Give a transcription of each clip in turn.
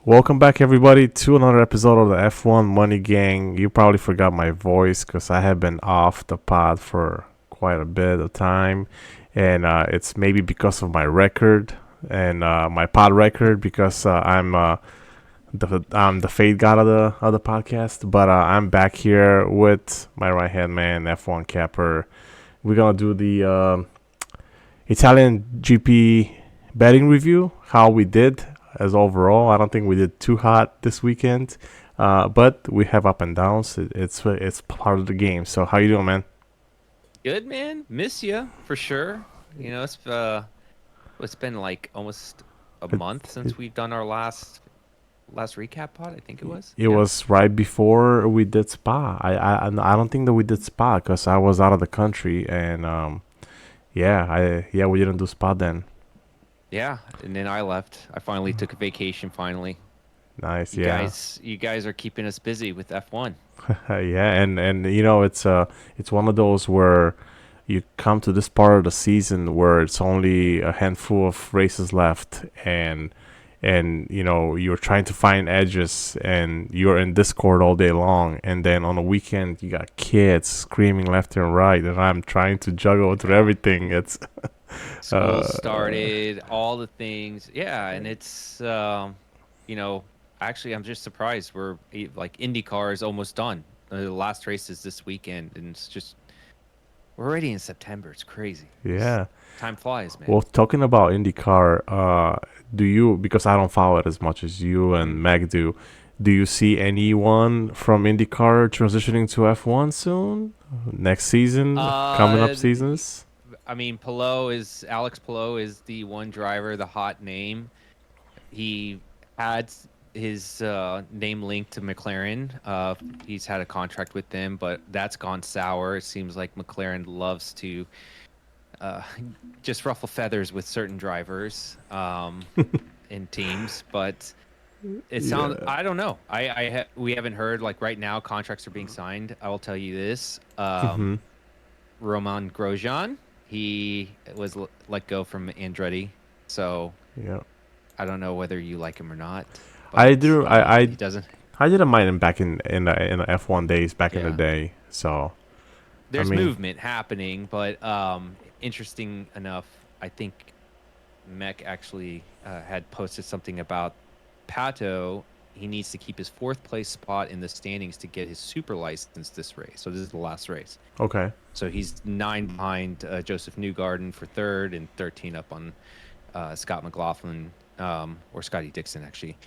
Welcome back, everybody, to another episode of the F1 Money Gang. You probably forgot my voice because I have been off the pod for quite a bit of time, and it's maybe because of my record and my pod record because I'm the fade god of the podcast. But I'm back here with my right hand man, F1 Capper. We're gonna do the Italian GP betting review, how we did as overall. I don't think we did too hot this weekend, but we have up and downs. It's part of the game. So how you doing, man? Good, man. Miss you for sure. It's been like almost a It, month it, since we've done our last recap pod. I think it was. it Yeah. was right before we did Spa. I don't think that we did Spa because I was out of the country, and we didn't do Spa then. Yeah. And then I left. I finally took a vacation finally. Nice, You yeah. guys you guys are keeping us busy with F1. Yeah, and it's one of those where you come to this part of the season where it's only a handful of races left, and you're trying to find edges, and you're in Discord all day long, and then on the weekend you got kids screaming left and right, and I'm trying to juggle through everything. It's School uh started, all the things. Yeah, and it's you know, actually I'm just surprised like IndyCar is almost done. The last race is this weekend and it's just we're already in September. It's crazy. yeah. Time flies, man. Well, talking about IndyCar, do you, because I don't follow it as much as you Hmm. and Meg do you see anyone from IndyCar transitioning to F1 soon? Next season? Coming up Uh, seasons? I mean, Alex Palou is the one driver, the hot name. He had his name linked to McLaren. He's had a contract with them, but that's gone sour. It seems like McLaren loves to uh, just ruffle feathers with certain drivers in teams, but it sounds. Yeah. I don't know. We haven't heard like right now. Contracts are being signed. I will tell you this. Hmm. Roman Grosjean, he was let go from Andretti, so Yeah. I don't know whether you like him or not, I but do. he doesn't. I didn't mind him back in the F1 days back in the Yeah, day. So I there's mean, movement happening, but interesting enough, I think Mech actually had posted something about Pato. He needs to keep his fourth place spot in the standings to get his super license this race. So this is the last race. okay. So he's 9 behind Joseph Newgarden for third and 13 up on Scott McLaughlin or Scotty Dixon actually.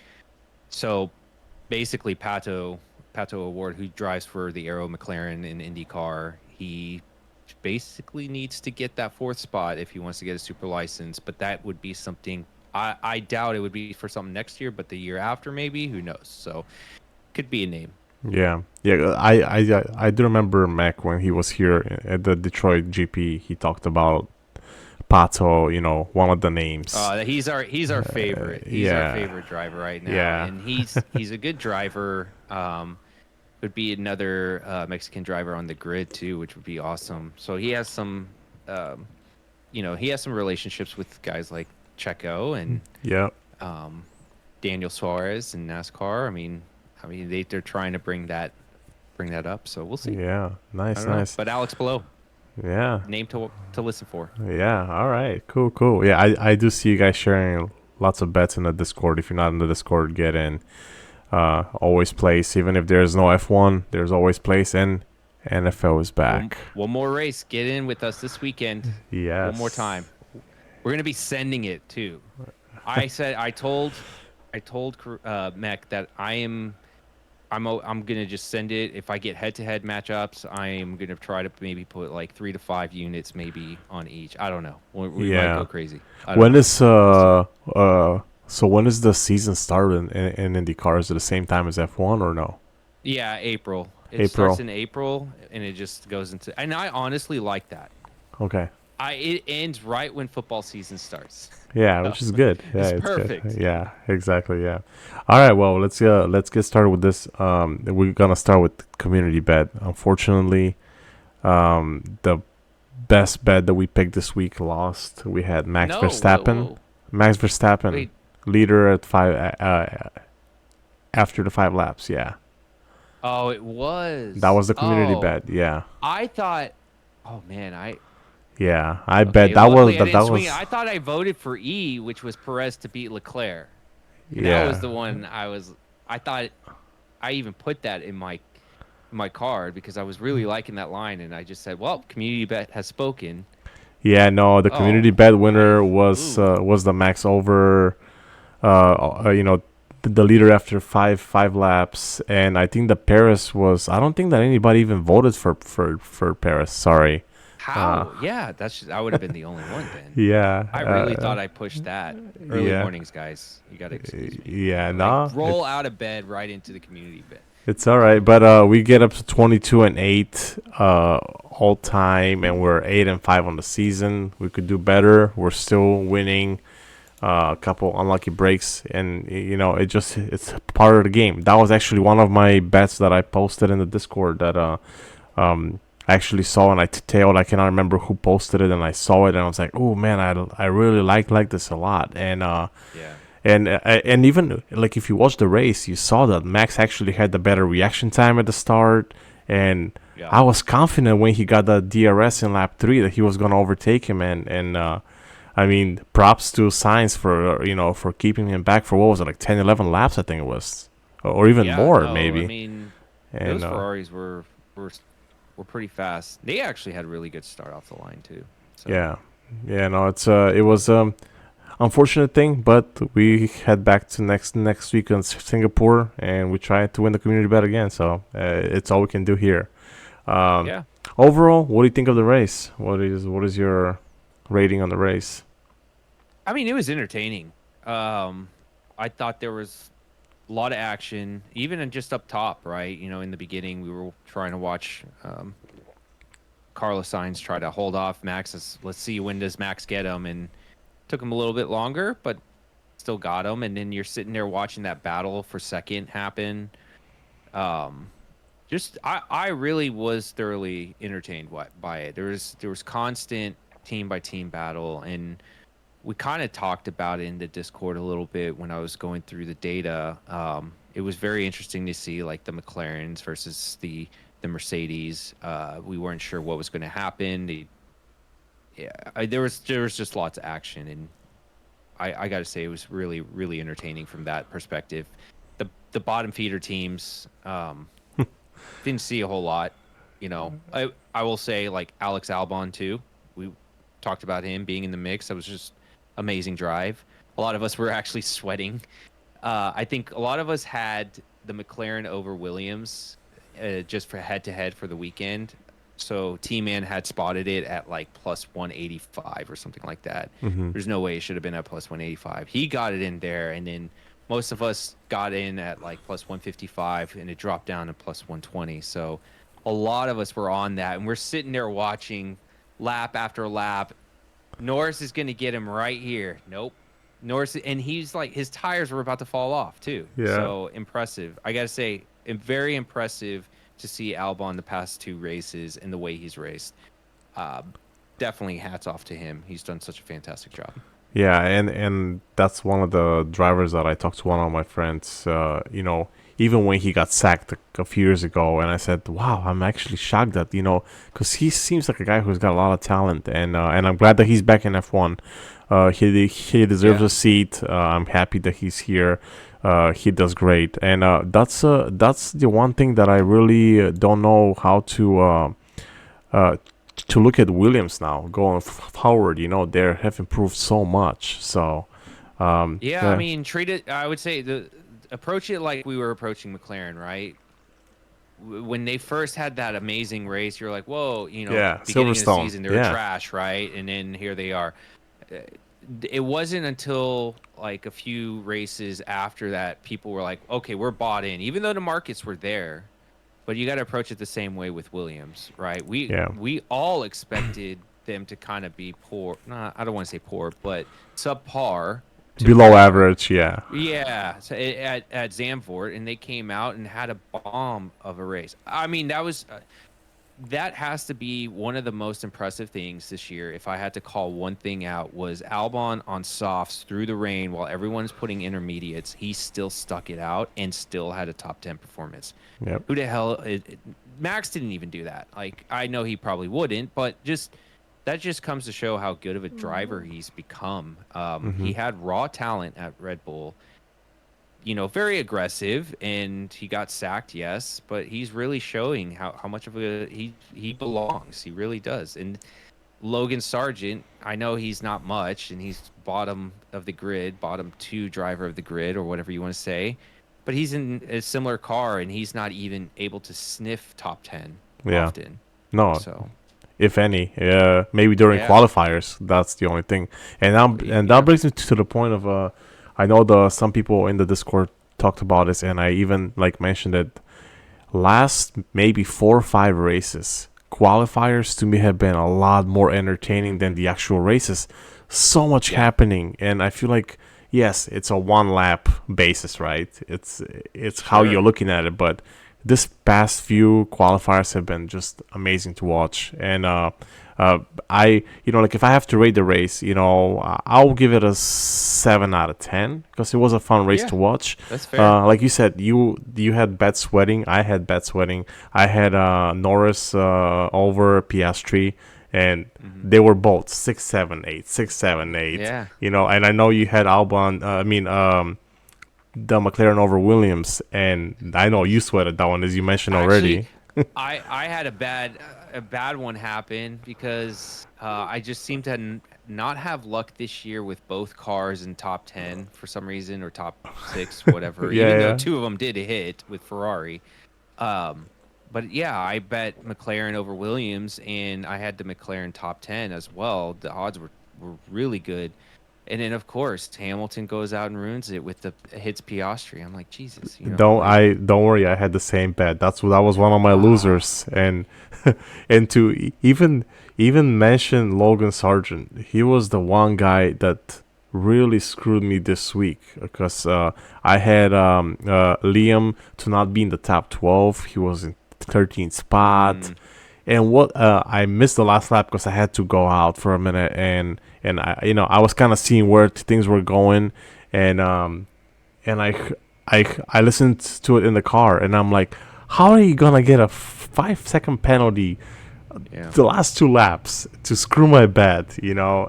So basically, Pato Award, who drives for the Aero McLaren in IndyCar, he basically needs to get that fourth spot if he wants to get a super license. But that would be something I doubt it would be for something next year, but the year after maybe. Who knows? So could be a name. Yeah, yeah. I do remember Mac when he was here at the Detroit GP. He talked about Pato, one of the names. He's our favorite. He's our Yeah, favorite driver right now, yeah, and he's a good driver. Would be another Mexican driver on the grid too, which would be awesome. So he has some, um, he has some relationships with guys like Checo and yeah, um, Daniel Suarez in NASCAR. I mean they're trying to bring that up. So we'll see. yeah. I Nice, don't know, nice. but Alex Palou, Yeah, name to listen for. yeah. All right, cool, cool. Yeah, I do see you guys sharing lots of bets in the Discord. If you're not in the Discord, get in. Always place. Even if there's no F1, there's always place, and NFL is One back. one more race. Get in with us this weekend. One more Yes. time. We're gonna be sending it too. I told Mech that I'm gonna just send it. If I get head-to-head matchups, I am gonna try to maybe put like 3 to 5 units maybe on each. I don't know. We might go Yeah. crazy. I don't When know. is We'll see. so when is the season start in IndyCar? Is it the same time as F1 or no? Yeah, April. It starts April. in April and it just goes into. And I honestly like that. Okay. It ends right when football season starts. Yeah, which is good. Yeah, It's it's good. perfect. Yeah, exactly. Yeah. All right. Well, let's get started with this. We're gonna start with community bet. Unfortunately, the best bet that we picked this week lost. We had Max No, whoa, Verstappen. whoa. Max Verstappen, Wait, leader at after the 5 laps. Yeah, Oh, it that was. was the community Oh, bet. Yeah, I thought. Oh man, I yeah. I bet okay. that was Luckily, I that. didn't That swing it. was I thought I voted for E, which was Perez to beat Leclerc. That was yeah, the one I was. I thought I even put that in my card because I was really liking that line, and I just said, "Well, community bet has spoken." yeah. No, the community Oh, bet I winner ooh. was the Max over. You know, the leader after five laps, and I think the Paris was. I don't think that anybody even voted for Paris. Sorry. Uh, How? Yeah, I would have been the only one then. yeah, I really thought I pushed that. Early yeah, mornings, guys. You got to excuse me. yeah. I No, roll out of bed right into the community bet. it's all right. But we get up to 22-8 all time, and we're 8-5 on the season. We could do better. We're still winning. A couple unlucky breaks, and it's part of the game. That was actually one of my bets that I posted in the Discord that I actually saw, and I tailed. I cannot remember who posted it, and I saw it, and I was like, oh man, I really like this a lot. Yeah. And even like if you watch the race, you saw that Max actually had the better reaction time at the start, and Yeah. I was confident when he got the DRS in lap 3 that he was gonna overtake him, and I mean, props to Sainz for for keeping him back for what was it, like 10, 11 laps, I think it was, or even Yeah, more no, I maybe. mean, And those Ferraris were were pretty fast. They actually had a really good start off the line too. So, yeah, yeah, no, it was unfortunate thing, but we head back to next week in Singapore, and we try to win the community bet again. So it's all we can do here. Um, yeah. Overall, what do you think of the race? What is your rating on the race? I mean, it was entertaining. I thought there was a lot of action, even in just up top, right? In the beginning, we were trying to watch Carlos Sainz try to hold off Max. Let's see, when does Max get him? And took him a little bit longer, but still got him. And then you're sitting there watching that battle for second happen. Um, I really was thoroughly entertained by it. There was constant team by team battle, and we kind of talked about it in the Discord a little bit when I was going through the data. It was very interesting to see like the McLarens versus the Mercedes. We weren't sure what was going to happen. There was just lots of action, and I got to say it was really really entertaining from that perspective. The bottom feeder teams didn't see a whole lot. I will say like Alex Albon too. We talked about him being in the mix. That was just amazing drive. A lot of us were actually sweating. I think a lot of us had the McLaren over Williams just for head to head for the weekend. So T-Man had spotted it at like plus 185 or something like that. Mm-hmm. There's no way it should have been at plus 185. He got it in there, and then most of us got in at like plus 155, and it dropped down to plus 120. So a lot of us were on that, and we're sitting there watching lap after lap. Norris is going to get him right here. Nope. Norris, and he's like, his tires were about to fall off too. Yeah. So impressive. I got to say, very impressive to see Albon the past two races and the way he's raced. Uh, Definitely hats off to him. He's done such a fantastic job. Yeah, and that's one of the drivers that I talked to one of my friends. Even when he got sacked a few years ago, and I said, "Wow, I'm actually shocked that because he seems like a guy who's got a lot of talent, and I'm glad that he's back in F1. He deserves Yeah. a seat. I'm happy that he's here. He does great, and that's the one thing that I really don't know how uh, to look at Williams now going forward. They have improved so much. So, Yeah, I yeah, mean, treat it. I would say approach it like we were approaching McLaren, right? When they first had that amazing race, you're like, whoa, yeah, beginning of the Silverstone, season, they were yeah, trash, right? And then here they are. Uh, It wasn't until like a few races after that people were like, okay, we're bought in, even though the markets were there. But you got to approach it the same way with Williams, right? We yeah, we all expected them to kind of be poor. Nah, I don't want to say poor, but subpar to below par. average, yeah, Yeah, so at Zandvoort, and they came out and had a bomb of a race. I mean, that was that has to be one of the most impressive things this year. If I had to call one thing out, was Albon on softs through the rain while everyone's putting intermediates. He still stuck it out and still had a top 10 performance. Yep. Who the hell? Max didn't even do that. Like, I know he probably wouldn't, but that just comes to show how good of a driver he's become. Mm-hmm. He had raw talent at Red Bull, very aggressive, and he got sacked, yes, but he's really showing how much of a he belongs. He really does. And Logan Sargent, I know he's not much, and he's bottom of the grid, bottom 2 driver of the grid, or whatever you want to say, but he's in a similar car, and he's not even able to sniff top 10 Yeah. often. No, So if any. Maybe during yeah, qualifiers. That's the only thing. And yeah, that brings me to the point of I know some people in the Discord talked about this, and I even like mentioned it last maybe 4 or 5 races. Qualifiers to me have been a lot more entertaining than the actual races. So much yeah, happening, and I feel like yes, it's a one lap basis, right? It's how you're sure. looking at it, but this past few qualifiers have been just amazing to watch, and uh, I like if I have to rate the race, I'll give it a 7 out of 10 because it was a fun race Yeah, to watch. that's fair. Like you said, you had bad sweating. I had bad sweating. I had Norris over Piastri, and Hmm. they were both 6, 7, 8, 6, 7, 8. Yeah. And I know you had Albon. The McLaren over Williams, and I know you sweated that one as you mentioned Actually, already. I had a bad one happen because I just seem to not have luck this year with both cars in top 10 for some reason, or top 6, whatever. Even though Yeah, 2 of them did hit with Ferrari. Um, but yeah, I bet McLaren over Williams, and I had the McLaren top 10 as well. The odds were really good. And then of course Hamilton goes out and ruins it with the hits Piastri. I'm like, Jesus, like, don't worry. I had the same bet. That was one of my ah, losers, and and to even mention Logan Sargent, he was the one guy that really screwed me this week because I had Liam to not be in the top 12. He was in 13th spot. mm, And what I missed the last lap because I had to go out for a minute, and I was kind of seeing where things were going, and I listened to it in the car, and I'm like, how are you gonna get a 5 second penalty yeah, the last 2 laps to screw my bet,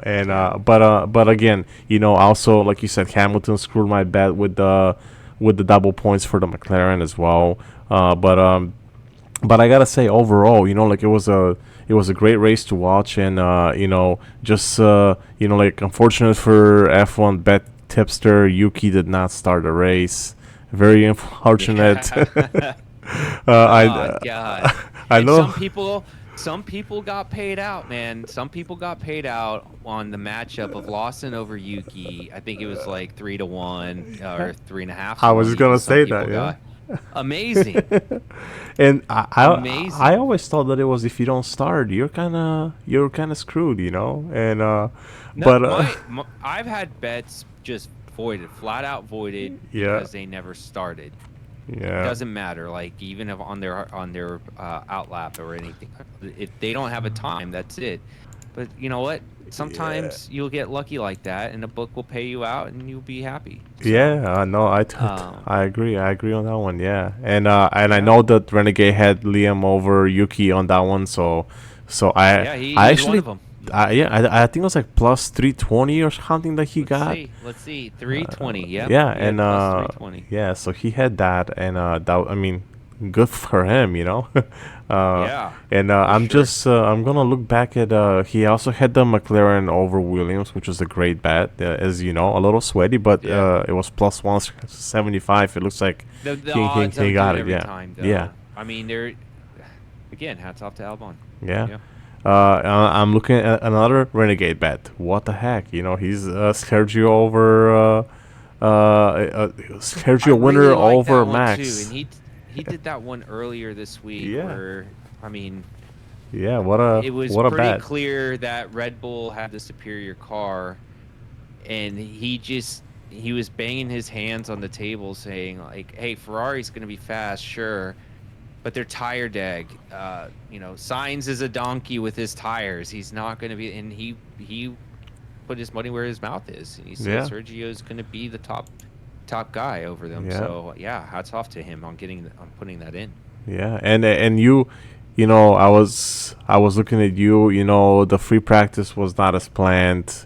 And yeah, but again, also like you said, Hamilton screwed my bet with the double points for the McLaren as well. But I gotta say overall, like it was a great race to watch, and just like unfortunate for F1 bet tipster Yuki did not start the race. Very unfortunate. yeah. I Oh God. I And know. some people got paid out, man. Some people got paid out on the matchup of Lawson over Yuki. I think it was like 3-1 or 3.5 I to was 1. just Even gonna some say people that, yeah. got amazing, And I amazing. always thought that it was if you don't start, you're kind of screwed, And No, but I've had bets just voided, flat out voided yeah, because they never started. yeah, Doesn't matter. Like, even if on their outlap or anything, if they don't have a time, that's it. But you know what? yeah. Sometimes you'll get lucky like that, and the book will pay you out, and you'll be happy. So, Yeah, no, um, I agree. I agree on that one. Yeah, and I yeah, know that Renegade had Liam over Yuki on that one. So I yeah, he I he's one actually, of them. yeah, I think it was like plus 320 or something that he Let's got. see. Let's see. 320. Yep, Yeah, he and had plus 320. yeah, so he had that, and that I mean, good for him. uh, Yeah, and for sure. I'm gonna look back at he also had the McLaren over Williams, which was a great bet, as you know, a little sweaty, but Yeah. it was plus 175. It looks like The he he, odds he don't do got it it. every Yeah, time, yeah, though. I mean, they're again, hats off to Albon. yeah. Yeah. I'm looking at another Renegade bet. What the heck? He's Sergio over I Sergio winner really like over that one too, and Max. he did that one earlier this week Yeah. where, I mean, Yeah, what a it was what a pretty bet. clear that Red Bull had the superior car, and he was banging his hands on the table saying like, "Hey, Ferrari's going to be fast, sure, but their tire dag, Signs is a donkey with his tires. He's not going to be, and he put his money where his mouth is, and he said Yeah. Sergio is going to be the top guy over them. Yeah. So yeah, hats off to him on putting that in. Yeah, and I was looking at you. The free practice was not as planned.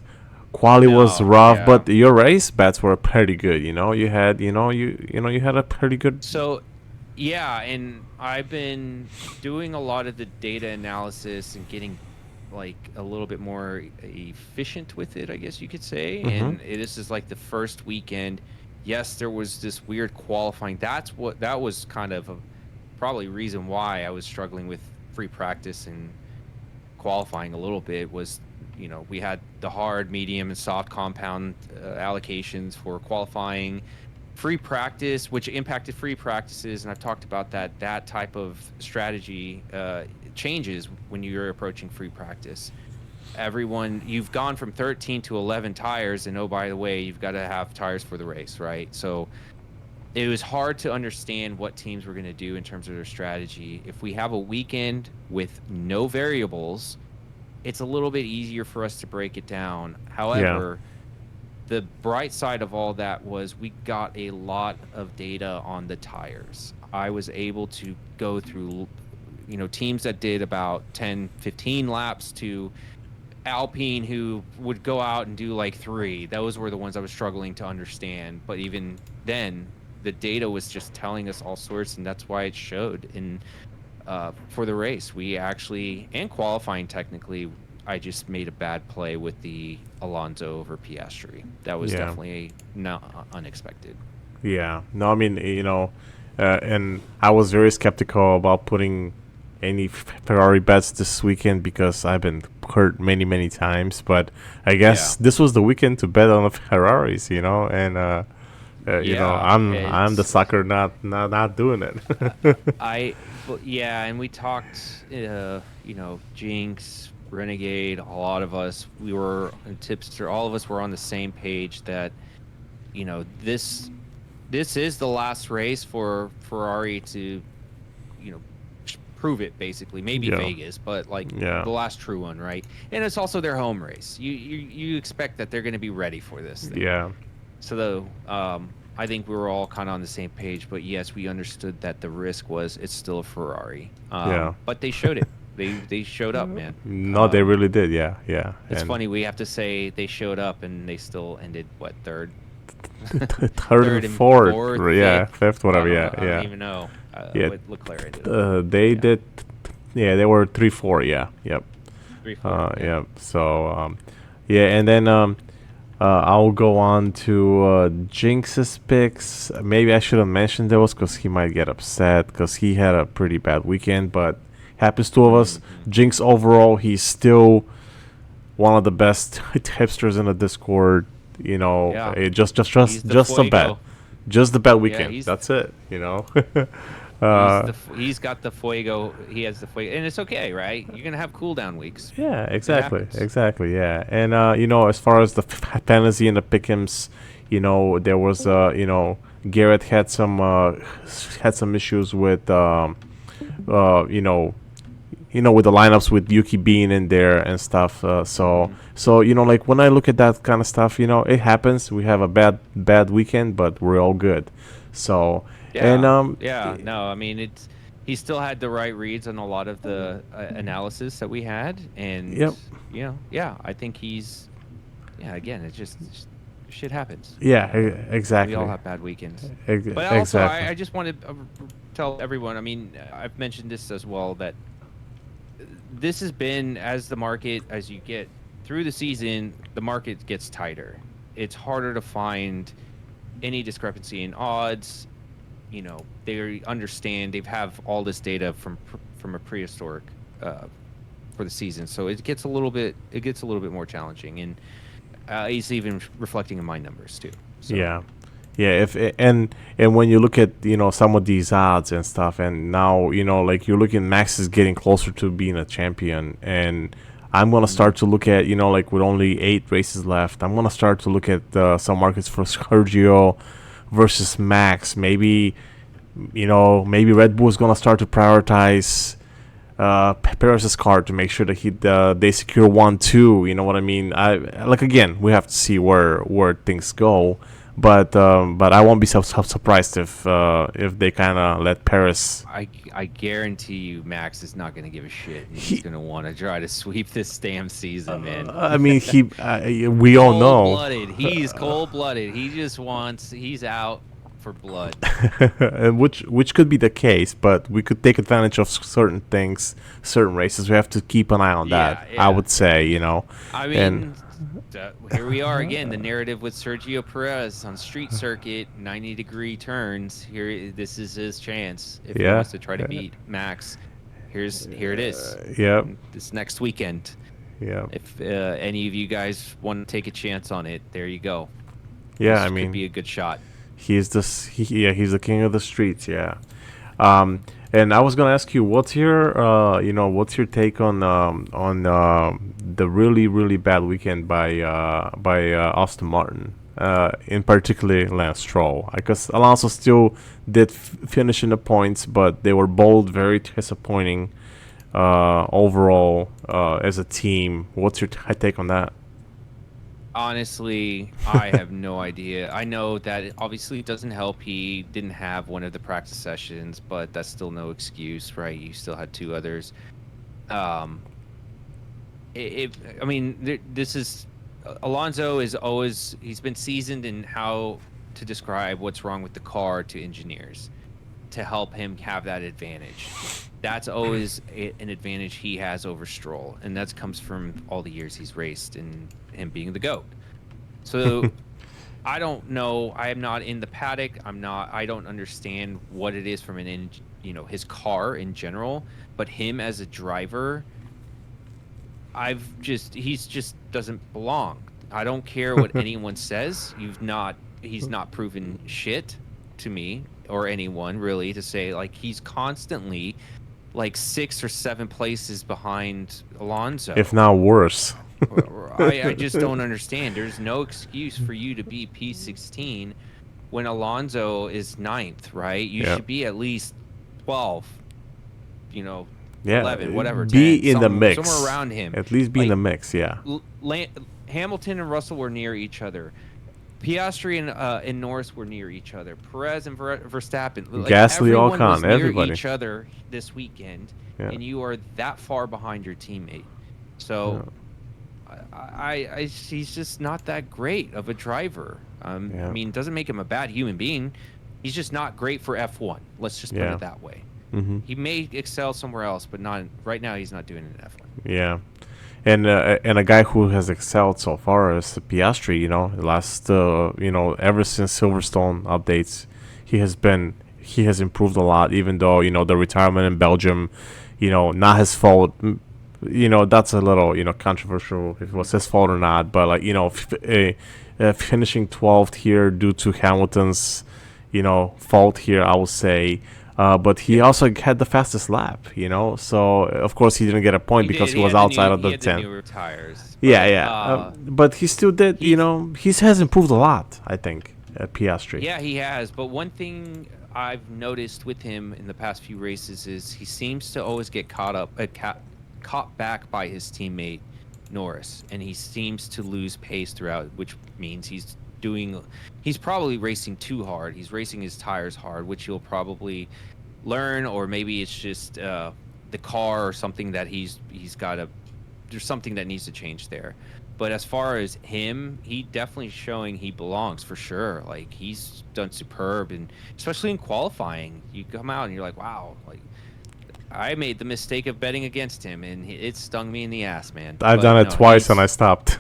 Quali was No, rough, yeah. but your race bets were pretty good. You had you had a pretty good. So yeah, and I've been doing a lot of the data analysis and getting like a little bit more efficient with it, I guess you could say. Mm-hmm. And this is like the first weekend. Yes, there was this weird qualifying. That was kind of probably reason why I was struggling with free practice and qualifying a little bit was, we had the hard, medium, and soft compound allocations for qualifying. Free practice, which impacted free practices, and I've talked about that type of strategy changes when you're approaching free practice. You've gone from 13 to 11 tires, and oh, by the way, you've got to have tires for the race, right? So it was hard to understand what teams were going to do in terms of their strategy. If we have a weekend with no variables, it's a little bit easier for us to break it down. However, the bright side of all that was we got a lot of data on the tires. I was able to go through, teams that did about 10, 15 laps to Alpine who would go out and do like 3. Those were the ones I was struggling to understand. But even then, the data was just telling us all sorts, and that's why it showed for the race. We actually, and qualifying technically, I just made a bad play with the Alonso over Piastri. That was definitely not unexpected. Yeah. No, I mean, and I was very skeptical about putting any Ferrari bets this weekend because I've been hurt many, many times. But I guess this was the weekend to bet on the Ferraris, and I'm the sucker not doing it. And we talked, Jinx, Renegade, a lot of us, we were Tipster, all of us were on the same page that, this is the last race for Ferrari to, prove it basically. Maybe Vegas, but the last true one, right? And it's also their home race. You expect that they're going to be ready for this thing. Yeah. So I think we were all kind of on the same page, but yes, we understood that the risk was it's still a Ferrari. But they showed it. They showed up, man. No, they really did. Yeah. It's funny we have to say they showed up and they still ended third, third and fourth, fifth, whatever. I don't even know. What Leclerc ended. They did. Yeah, they were 3-4. Yeah. Yep. 3-4. Yep. So, and then I'll go on to Jinx's picks. Maybe I should have mentioned those because he might get upset because he had a pretty bad weekend, but happens to all of us. Jinx overall, he's still one of the best tipsters in the Discord. Just a bet, just the bet weekend. That's it. He's got the fuego. He has the fuego, and it's okay, right? You're gonna have cool down weeks. Yeah, exactly. Yeah, and as far as the fantasy and the pick'ems, there was Garrett had some issues with with the lineups with Yuki being in there and stuff. So like when I look at that kind of stuff, it happens. We have a bad weekend, but we're all good. So no, I mean he still had the right reads on a lot of the analysis that we had, and I think he's again it just shit happens. Yeah, exactly. We all have bad weekends. But also exactly. I just wanted to tell everyone. I mean, I've mentioned this as well that this has been as you get through the season, the market gets tighter. It's harder to find any discrepancy in odds. They understand they have all this data from a prehistoric for the season, so it gets a little bit more challenging, and it's even reflecting in my numbers too. So. Yeah. If and when you look at some of these odds and stuff, and now like you're looking, Max is getting closer to being a champion, and I'm gonna start to look at like with only 8 races left, I'm gonna start to look at some markets for Sergio versus Max. Maybe maybe Red Bull is gonna start to prioritize Perez's car to make sure that they secure 1-2. You know what I mean? Again, we have to see where things go, but I won't be so surprised if they kind of let Perez. I guarantee you, Max is not going to give a shit. He's going to want to try to sweep this damn season, man. I mean, we all know. Cold-blooded. He's cold-blooded. He's out for blood. which could be the case, but we could take advantage of certain things, certain races. We have to keep an eye on that. Yeah. I would say, I mean, here we are again. The narrative with Sergio Perez on street circuit, 90-degree turns. This is his chance if he wants to try to beat Max. Here it is. Yeah. This next weekend. Yeah. If any of you guys want to take a chance on it, there you go. Yeah, this could be a good shot. He's the king of the streets. Yeah. And I was gonna ask you, what's your take on the really, really bad weekend by Aston Martin, in particular Lance Stroll, because Alonso still did finish in the points, but they were both very disappointing overall as a team. What's your take on that? Honestly, I have no idea. I know that it obviously doesn't help. He didn't have one of the practice sessions, but that's still no excuse, right? You still had two others. This is Alonso is always, he's been seasoned in how to describe what's wrong with the car to engineers to help him have that advantage. That's always an advantage he has over Stroll, and that comes from all the years he's raced and him being the GOAT. So I don't know. I am not in the paddock. I don't understand what it is from his car in general, but him as a driver, he just doesn't belong. I don't care what anyone says. He's not proven shit to me or anyone really to say, like, he's constantly like 6 or 7 places behind Alonso, if not worse. I just don't understand. There's no excuse for you to be P16 when Alonso is 9th, right? You should be at least 12, 11, whatever. Be 10, in the mix. Somewhere around him. At least be in the mix, yeah. Hamilton and Russell were near each other. Piastri and Norris were near each other. Perez and Verstappen. Gasly, Ocon, everybody. Near each other this weekend, and you are that far behind your teammate. So, he's just not that great of a driver. I mean, it doesn't make him a bad human being. He's just not great for F1. Let's just put it that way. Mm-hmm. He may excel somewhere else, but not right now. He's not doing it in F1. Yeah. And a guy who has excelled so far is Piastri. Ever since Silverstone updates, he has improved a lot. Even though the retirement in Belgium, not his fault. That's a little controversial if it was his fault or not. But finishing 12th here due to Hamilton's fault here, I would say. But he also had the fastest lap, so of course he didn't get a point because he was outside of the 10. He had the newer tires. But he still did, he has improved a lot, I think, at Piastri. Yeah, he has. But one thing I've noticed with him in the past few races is he seems to always get caught back by his teammate Norris, and he seems to lose pace throughout, which means he's probably racing too hard. He's racing his tires hard, which he'll probably learn, or maybe it's just the car or something that there's something that needs to change there. But as far as him, he definitely showing he belongs for sure. Like, he's done superb, and especially in qualifying, you come out and you're like, wow, like, I made the mistake of betting against him, and it stung me in the ass, man. I've done it twice and I stopped.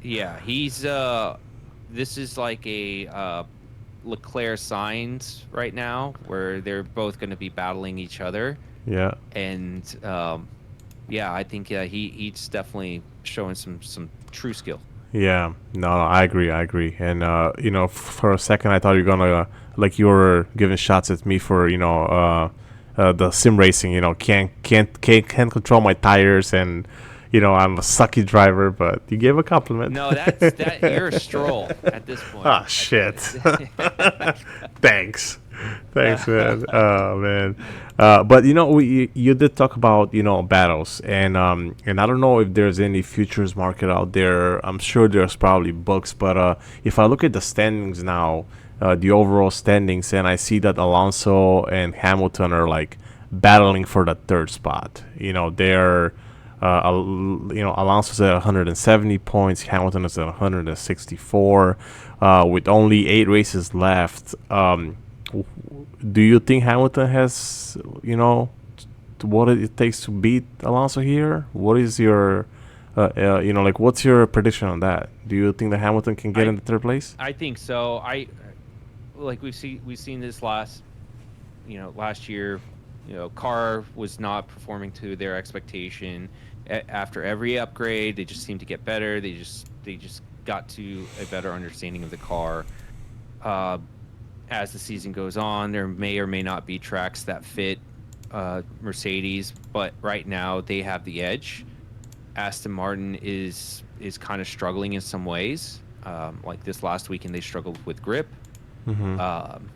Yeah, he's this is like a Leclerc Sainz right now, where they're both going to be battling each other. Yeah. And I think he's definitely showing some true skill. Yeah, no, I agree. And for a second I thought you were giving shots at me for the sim racing. Can't control my tires, and I'm a sucky driver, but you gave a compliment. No, that you're a Stroll at this point. Oh, shit. Thanks. Thanks, man. Oh man, but you did talk about battles, and I don't know if there's any futures market out there. I'm sure there's probably books, but if I look at the standings now, the overall standings, and I see that Alonso and Hamilton are like battling for the third spot. They're Alonso's at 170 points, Hamilton is at 164, with only 8 races left. Do you think Hamilton has, what it takes to beat Alonso here? What is your, like, what's your prediction on that? Do you think that Hamilton can get I in the third place? I think so. I like we've seen this last year. Car was not performing to their expectation. After every upgrade, they just seemed to get better. They just got to a better understanding of the car. Uh, as the season goes on, there may or may not be tracks that fit Mercedes, but right now they have the edge. Aston Martin is kind of struggling in some ways. Like this last weekend, they struggled with grip. Mm-hmm. Um,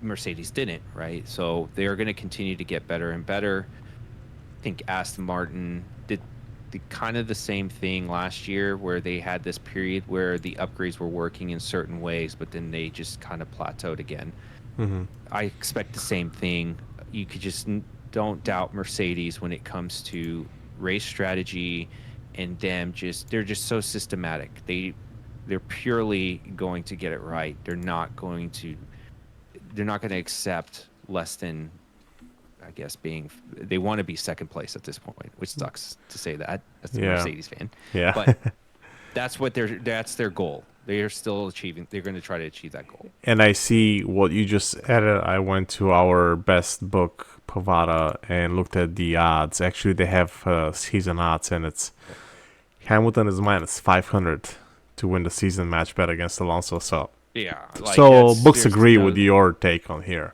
Mercedes didn't, right? So they are going to continue to get better and better. I think Aston Martin did the kind of the same thing last year, where they had this period where the upgrades were working in certain ways, but then they just kind of plateaued again. Mm-hmm. I expect the same thing. You could just don't doubt Mercedes when it comes to race strategy and them they're just so systematic. They're purely going to get it right. They're not going to accept less than, I guess, they want to be second place at this point, which sucks to say that as a Yeah. Mercedes fan. Yeah. But that's their goal. They're going to try to achieve that goal. And I see what you just added. I went to our best book, Pavada, and looked at the odds. Actually, they have season odds, and it's Hamilton is minus 500 to win the season match bet against Alonso. So, Yeah. books There's agree no, with your take on here.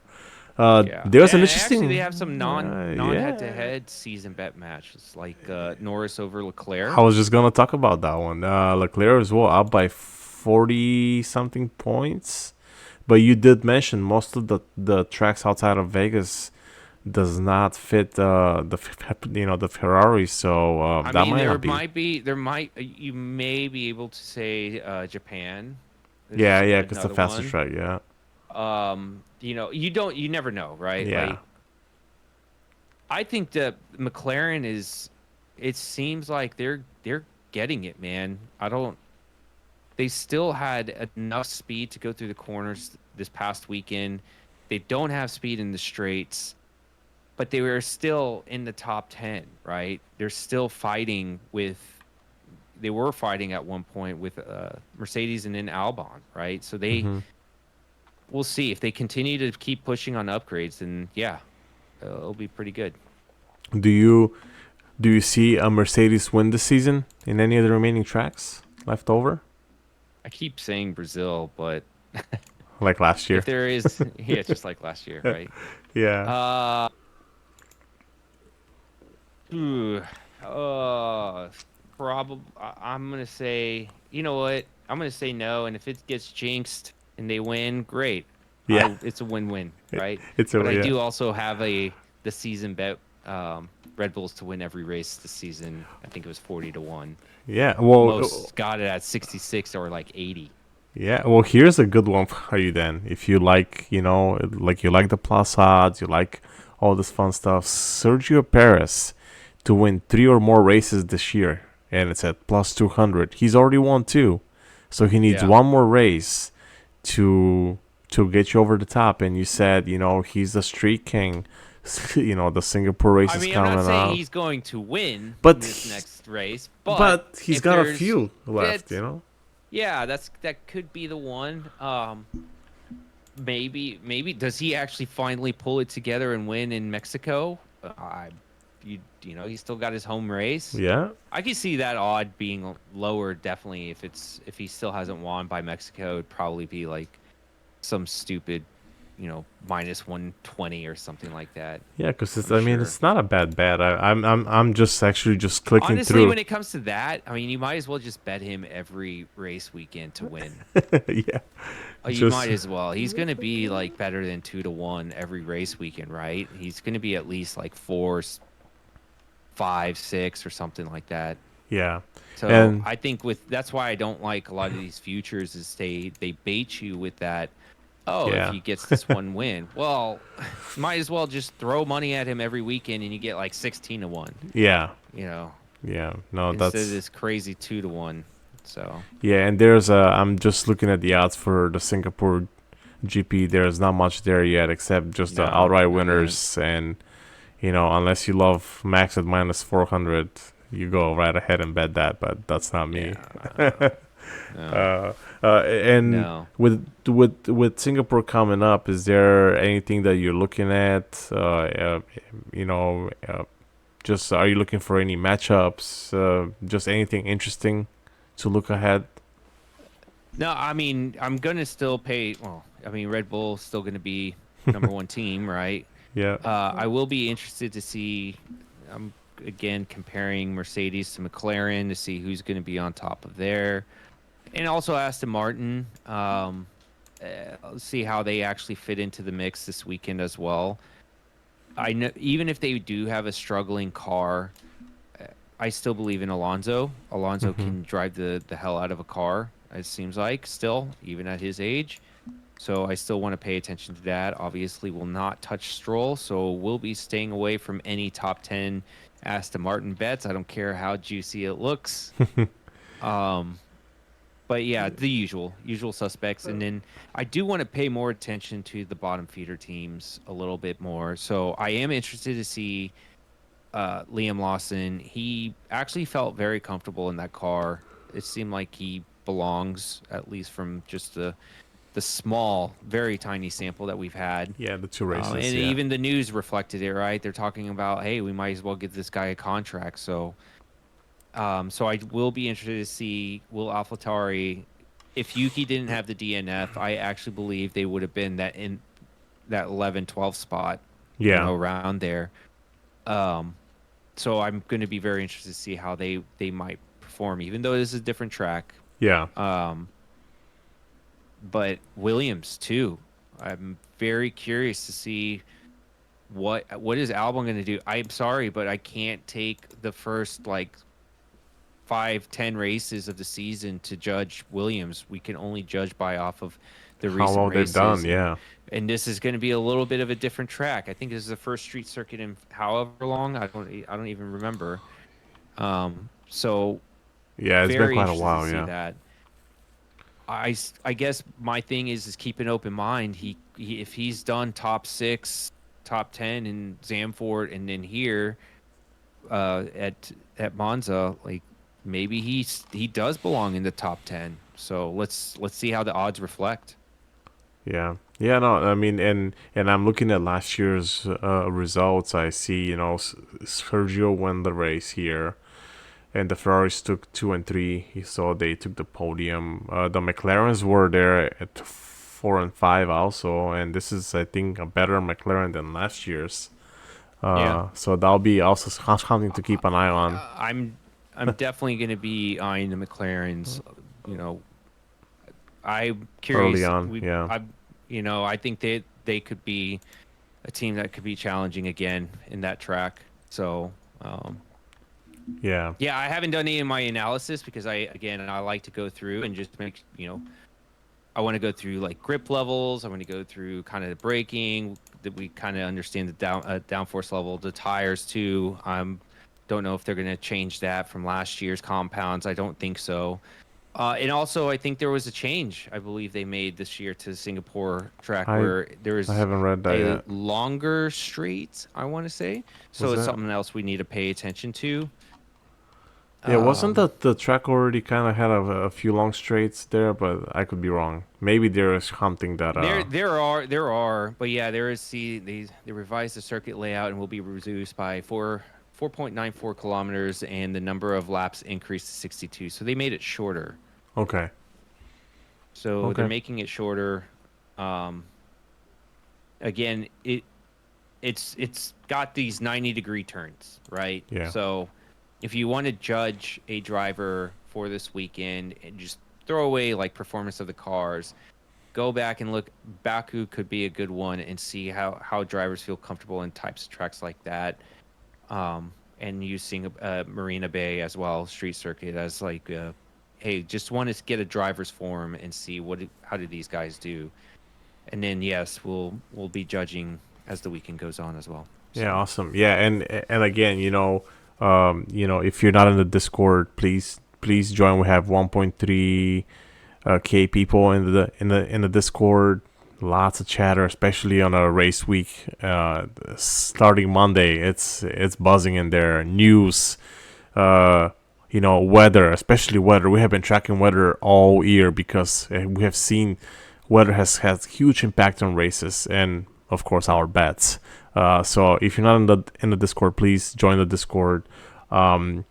yeah. There's an And interesting. actually, they have some non Yeah. head-to-head season bet matches, like Norris over Leclerc. I was just gonna talk about that one. Leclerc is up by 40 something points, but you did mention most of the tracks outside of Vegas does not fit the Ferrari, so I that mean, might not be. you may be able to say Japan is Yeah, because the another faster one. track. Yeah, You never know, right? yeah. Like, I think that McLaren it seems like they're getting it, man. They still had enough speed to go through the corners this past weekend. They don't have speed in the straights, but they were still in the top 10, right? They were fighting at one point with Mercedes and then Albon, right? So Hmm. we'll see if they continue to keep pushing on upgrades, then yeah, it'll be pretty good. Do you see a Mercedes win this season in any of the remaining tracks left over, I keep saying Brazil, but like last if year? there is, yeah, it's just like last year, right? Yeah. Uh, ooh, uh, probably. I'm gonna say, you know what? I'm gonna say no, and if it gets jinxed and they win, great. Yeah. It's a win-win, right? It's But a I yeah. do also have the season bet. Red Bulls to win every race this season. I think it was 40-1. Yeah. Well, Most got it at 66 or like 80. yeah, well, here's a good one for you then. If you like, like you like the plus odds, you like all this fun stuff, Sergio Perez to win 3 or more races this year, and it's at plus 200. He's already won 2, so he needs Yeah. one more race to get you over the top. And you said, he's the street king. The Singapore race I is mean, I'm not coming saying out, he's going to win but this next race, but he's if got a there's few left, that, yeah, that could be the one. Maybe does he actually finally pull it together and win in Mexico? He's still got his home race. Yeah. I can see that odd being lower, definitely. If he still hasn't won by Mexico, it'd probably be like some stupid minus 120 or something like that. Yeah, because it's. I'm I mean, sure. it's not a bad bet. I'm just actually just clicking Honestly, through. when it comes to that, I mean, you might as well just bet him every race weekend to win. Yeah, You might just as well. He's going to be like better than 2 to 1 every race weekend, right? He's going to be at least like four, five, six, or something like that. yeah, So and I think that's why I don't like a lot of these futures is they bait you with that. Oh, if yeah, he gets this one win, well, might as well just throw money at him every weekend and you get like 16 to 1. yeah, You know, yeah. No, instead of that's this crazy 2 to 1. So yeah. And there's a. I'm just looking at the odds for the Singapore GP. There's not much there yet, except just the no, outright not yet. winners. And unless you love Max at minus 400, you go right ahead and bet that. But that's not me. Yeah, no, Uh, and no. with Singapore coming up, is there anything that you're looking at? You know, just are you looking for any matchups? Just anything interesting to look ahead? No, I mean, I'm gonna still pay. Well, I mean, Red Bull's still gonna be number one team, right? Yeah, I will be interested to see. I'm again comparing Mercedes to McLaren to see who's going to be on top of there, and also Aston Martin. See how they actually fit into the mix this weekend as well. I know even if they do have a struggling car, uh, I still believe in Alonso. Alonso hmm can drive the hell out of a car. It seems like still, even at his age. So I still want to pay attention to that. Obviously, will not touch Stroll, so we'll be staying away from any top 10 Aston Martin bets. I don't care how juicy it looks. Um, but yeah, the usual suspects. And then I do want to pay more attention to the bottom feeder teams a little bit more. So I am interested to see Liam Lawson. He actually felt very comfortable in that car. It seemed like he belongs, at least from just the small, very tiny sample that we've had. yeah, the two And races. Yeah, even the news reflected it, right? They're talking about, hey, we might as well give this guy a contract. So I will be interested to see will AlphaTauri, if Yuki didn't have the DNF, I actually believe they would have been in that 11, 12 spot, yeah, around there. Um, so I'm going to be very interested to see how they might perform, even though this is a different track. yeah. Um, but Williams too. I'm very curious to see what is Albon going to do. I'm sorry, but I can't take the first like 5, 10 races of the season to judge Williams. We can only judge by off of the How recent well they've done? races, and Yeah, this is going to be a little bit of a different track. I think this is the first street circuit in however long. I don't even remember. So yeah. It's been very quite a interested to while. see Yeah, that. I guess my thing is keep an open mind. If he's done top 6, top 10 in Zamfort and then here at Monza, like maybe he does belong in the top 10. So let's see how the odds reflect. yeah, yeah. No, I mean, and I'm looking at last year's results. I see, Sergio won the race here, and the Ferraris took 2 and 3. So they took the podium. The McLarens were there at 4 and 5 also, and this is, I think, a better McLaren than last year's. Yeah. So that'll be also something to keep an eye on I'm definitely going to be eyeing the McLarens. You know, I'm early curious. on. Yeah, I think they could be a team that could be challenging again in that track. So, yeah. yeah, I haven't done any of my analysis because I like to go through and just make, I want to go through like grip levels. I want to go through kind of the braking that we kind of understand the downforce level, the tires too. Don't know if they're going to change that from last year's compounds. I don't think so. And also, I think there was a change I believe they made this year to the Singapore track I where there I is haven't read that a yet. longer straight, I want to say. Was So it's that? something else we need to pay attention to. Yeah, wasn't Um, the track already kind of had a few long straights there? But I could be wrong. Maybe there is something that there are, but yeah, there is. See, they revised the circuit layout and will be reduced by 4.94 kilometers, and the number of laps increased to 62. So they made it shorter. okay, So they're okay, making it shorter. Um, again, it's got these 90-degree turns, right? Yeah. So if you want to judge a driver for this weekend and just throw away like performance of the cars, go back and look. Baku could be a good one and see how drivers feel comfortable in types of tracks like that. And using Marina Bay as well, street circuit as like, hey, just want to get a driver's form and see how do these guys do, and then yes, we'll be judging as the weekend goes on as well. Yeah, So, awesome. Yeah, and again, if you're not in the Discord, please join. We have 1.3 k people in the Discord. Lots of chatter, especially on a race week. Starting Monday, it's buzzing in there. News, weather, especially weather. We have been tracking weather all year because we have seen weather has huge impact on races and of course our bets. So if you're not in the Discord, please join the Discord. And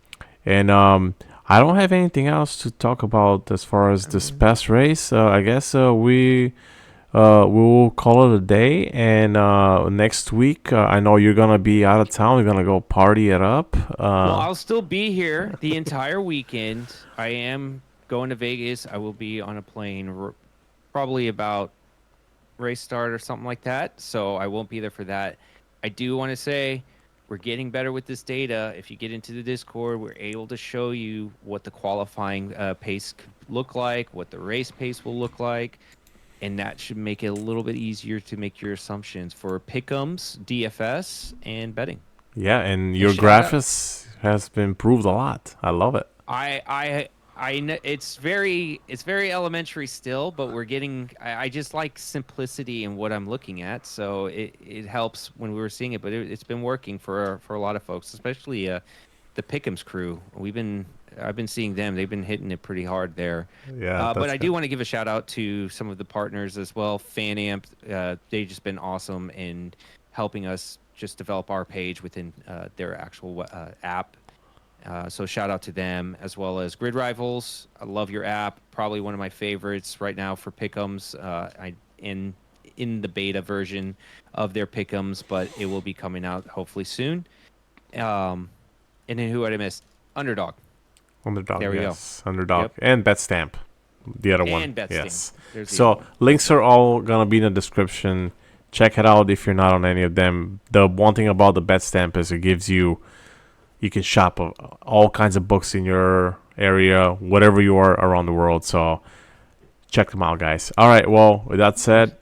I don't have anything else to talk about as far as this past race. I guess we will call it a day. And next week, I know you're gonna be out of town. You're gonna go party it up. well, I'll still be here the entire weekend. I am going to Vegas. I will be on a plane, probably about race start or something like that. So I won't be there for that. I do want to say we're getting better with this data. If you get into the Discord, we're able to show you what the qualifying pace could look like, what the race pace will look like, and that should make it a little bit easier to make your assumptions for pick'ems, DFS, and betting. Yeah, and your shout out. graphics has been improved a lot. I love it. I know it's very elementary still, but we're getting. I just like simplicity in what I'm looking at, so it helps when we were seeing it. But it's been working for a lot of folks, especially the Pick'ems crew. I've been seeing them. They've been hitting it pretty hard there. Yeah, But that's I good. do want to give a shout out to some of the partners as well. FanAmp, they've just been awesome in helping us just develop our page within their actual app. So shout out to them, as well as Grid Rivals. I love your app. Probably one of my favorites right now for pick'ems. I in the beta version of their pick'ems, but it will be coming out hopefully soon. And then who had I missed? Underdog. Underdog, There we go. yes. Underdog. Yep. And Betstamp, the other one. And Betstamp. Yes. There's the other So one. links are all gonna be in the description. Check it out if you're not on any of them. The one thing about the Betstamp is it gives you can shop all kinds of books in your area, whatever you are around the world. So check them out, guys. All right. Well, with that said,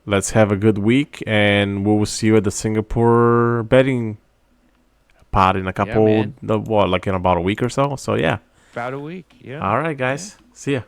let's have a good week, and we will see you at the Singapore betting pod in a couple, man. like in about a week or so. So yeah. About a week. Yeah. All right, guys. See ya.